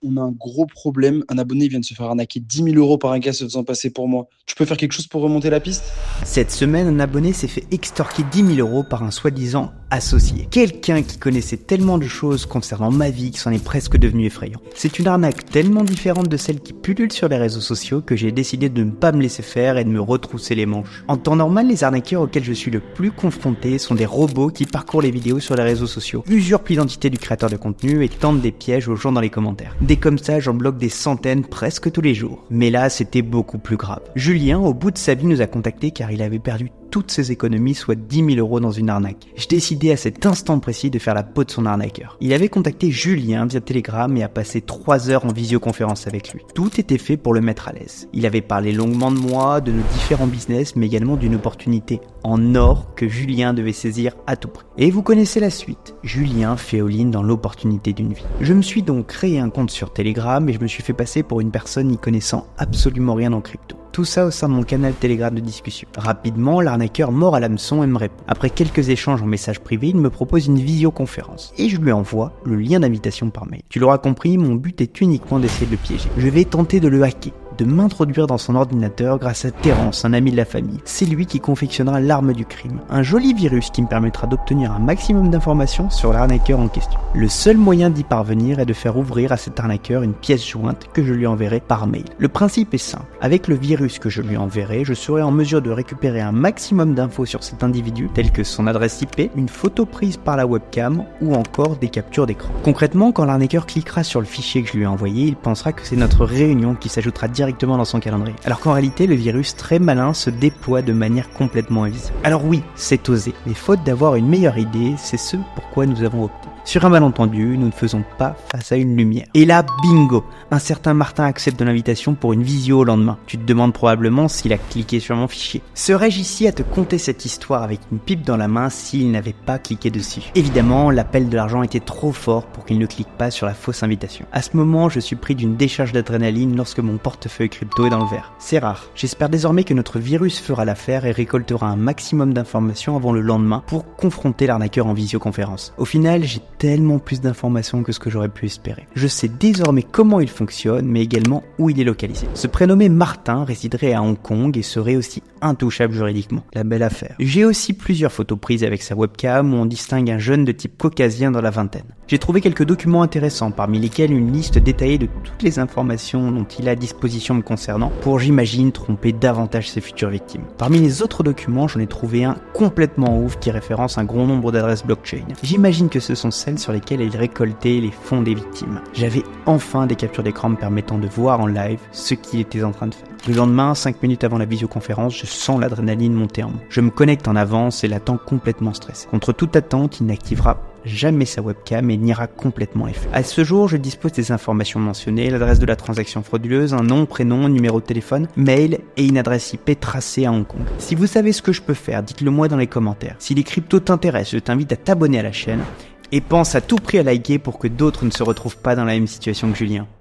On a un gros problème. Un abonné vient de se faire arnaquer 10 000 € par un gars se faisant passer pour moi. Tu peux faire quelque chose pour remonter la piste? Cette semaine, un abonné s'est fait extorquer 10 000 € par un soi-disant associé. Quelqu'un qui connaissait tellement de choses concernant ma vie que c'en est presque devenu effrayant. C'est une arnaque tellement différente de celle qui pullule sur les réseaux sociaux que j'ai décidé de ne pas me laisser faire et de me retrousser les manches. En temps normal, les arnaqueurs auxquels je suis le plus confronté sont des robots qui parcourent les vidéos sur les réseaux sociaux, usurpent l'identité du créateur de contenu et tentent des pièges aux gens dans les commentaires. Dès comme ça, j'en bloque des centaines presque tous les jours. Mais là, c'était beaucoup plus grave. Julien, au bout de sa vie, nous a contactés car il avait perdu toutes ses économies, soit 10 000 € dans une arnaque. Je décidais à cet instant précis de faire la peau de son arnaqueur. Il avait contacté Julien via Telegram et a passé 3 heures en visioconférence avec lui. Tout était fait pour le mettre à l'aise. Il avait parlé longuement de moi, de nos différents business, mais également d'une opportunité en or que Julien devait saisir à tout prix. Et vous connaissez la suite. Julien fait all-in dans l'opportunité d'une vie. Je me suis donc créé un compte sur Telegram et je me suis fait passer pour une personne n'y connaissant absolument rien en crypto. Tout ça au sein de mon canal Telegram de discussion. Rapidement, l'arnaqueur mord à l'hameçon et me répond. Après quelques échanges en message privé, il me propose une visioconférence et je lui envoie le lien d'invitation par mail. Tu l'auras compris, mon but est uniquement d'essayer de le piéger. Je vais tenter de le hacker, de m'introduire dans son ordinateur grâce à Terence, un ami de la famille. C'est lui qui confectionnera l'arme du crime. Un joli virus qui me permettra d'obtenir un maximum d'informations sur l'arnaqueur en question. Le seul moyen d'y parvenir est de faire ouvrir à cet arnaqueur une pièce jointe que je lui enverrai par mail. Le principe est simple. Avec le virus que je lui enverrai, je serai en mesure de récupérer un maximum d'infos sur cet individu, telles que son adresse IP, une photo prise par la webcam ou encore des captures d'écran. Concrètement, quand l'arnaqueur cliquera sur le fichier que je lui ai envoyé, il pensera que c'est notre réunion qui s'ajoutera directement dans son calendrier. Alors qu'en réalité, le virus très malin se déploie de manière complètement invisible. Alors oui, c'est osé, mais faute d'avoir une meilleure idée, c'est ce pourquoi nous avons opté. Sur un malentendu, nous ne faisons pas face à une lumière. Et là, bingo! Un certain Martin accepte de l'invitation pour une visio au lendemain. Tu te demandes probablement s'il a cliqué sur mon fichier. Serais-je ici à te conter cette histoire avec une pipe dans la main s'il n'avait pas cliqué dessus? Évidemment, l'appel de l'argent était trop fort pour qu'il ne clique pas sur la fausse invitation. À ce moment, je suis pris d'une décharge d'adrénaline lorsque mon portefeuille crypto est dans le vert. C'est rare. J'espère désormais que notre virus fera l'affaire et récoltera un maximum d'informations avant le lendemain pour confronter l'arnaqueur en visioconférence. Au final, j'ai tellement plus d'informations que ce que j'aurais pu espérer. Je sais désormais comment il fonctionne, mais également où il est localisé. Ce prénommé Martin résiderait à Hong Kong et serait aussi intouchable juridiquement. La belle affaire. J'ai aussi plusieurs photos prises avec sa webcam où on distingue un jeune de type caucasien dans la vingtaine. J'ai trouvé quelques documents intéressants, parmi lesquels une liste détaillée de toutes les informations dont il a à disposition me concernant pour, j'imagine, tromper davantage ses futures victimes. Parmi les autres documents, j'en ai trouvé un complètement ouf qui référence un grand nombre d'adresses blockchain. J'imagine que ce sont celles sur lesquelles il récoltait les fonds des victimes. J'avais enfin des captures d'écran me permettant de voir en live ce qu'il était en train de faire. Le lendemain, 5 minutes avant la visioconférence, je sens l'adrénaline monter en moi. Je me connecte en avance et l'attends complètement stressé. Contre toute attente, il n'activera jamais sa webcam et niera complètement les faits. À ce jour, je dispose des informations mentionnées, l'adresse de la transaction frauduleuse, un nom, prénom, numéro de téléphone, mail et une adresse IP tracée à Hong Kong. Si vous savez ce que je peux faire, dites-le moi dans les commentaires. Si les cryptos t'intéressent, je t'invite à t'abonner à la chaîne et pense à tout prix à liker pour que d'autres ne se retrouvent pas dans la même situation que Julien.